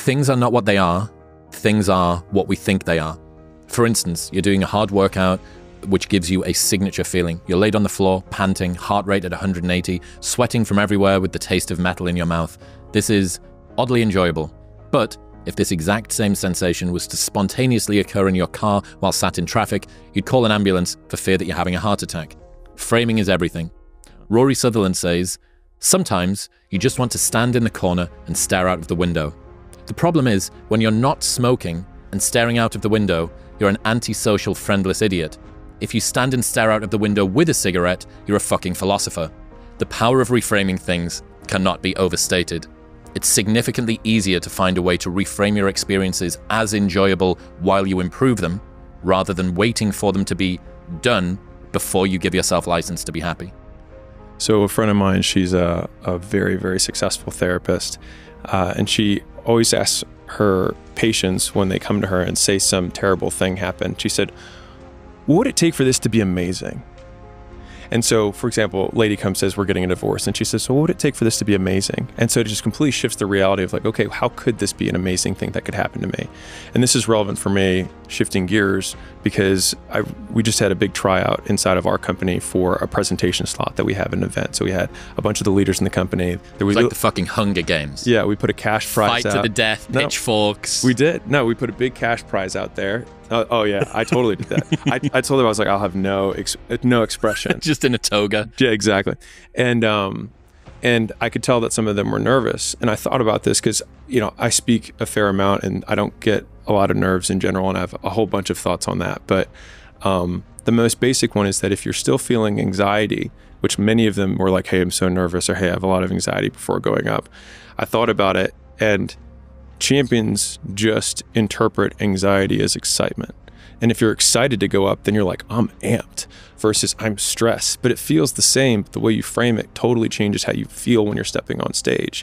Things are not what they are. Things are what we think they are. For instance, you're doing a hard workout, which gives you a signature feeling. You're laid on the floor, panting, heart rate at 180, sweating from everywhere with the taste of metal in your mouth. This is oddly enjoyable. But if this exact same sensation was to spontaneously occur in your car while sat in traffic, you'd call an ambulance for fear that you're having a heart attack. Framing is everything. Rory Sutherland says, sometimes you just want to stand in the corner and stare out of the window. The problem is, when you're not smoking and staring out of the window, you're an antisocial, friendless idiot. If you stand and stare out of the window with a cigarette, you're a fucking philosopher. The power of reframing things cannot be overstated. It's significantly easier to find a way to reframe your experiences as enjoyable while you improve them, rather than waiting for them to be done before you give yourself license to be happy. So a friend of mine, she's a very, very successful therapist, and she always asks her patients when they come to her and say some terrible thing happened. She said, what would it take for this to be amazing? And so, for example, lady comes, says, we're getting a divorce. And she says, so what would it take for this to be amazing? And so it just completely shifts the reality of like, okay, how could this be an amazing thing that could happen to me? And this is relevant for me, shifting gears, because we just had a big tryout inside of our company for a presentation slot that we have an event. So we had a bunch of the leaders in the company. It was like the fucking Hunger Games. Yeah, we put a cash prize out. Fight to the death, pitchforks. We did. No, we put a big cash prize out there. Oh yeah, I totally did that. I told them, I was like, I'll have no expression. Just in a toga. Yeah, exactly. And I could tell that some of them were nervous. And I thought about this because, I speak a fair amount and I don't get a lot of nerves in general, and I have a whole bunch of thoughts on that. But the most basic one is that if you're still feeling anxiety, which many of them were like, hey, I'm so nervous, or hey, I have a lot of anxiety before going up. I thought about it, and champions just interpret anxiety as excitement. And if you're excited to go up, then you're like, I'm amped, versus I'm stressed. But it feels the same. The way you frame it totally changes how you feel when you're stepping on stage.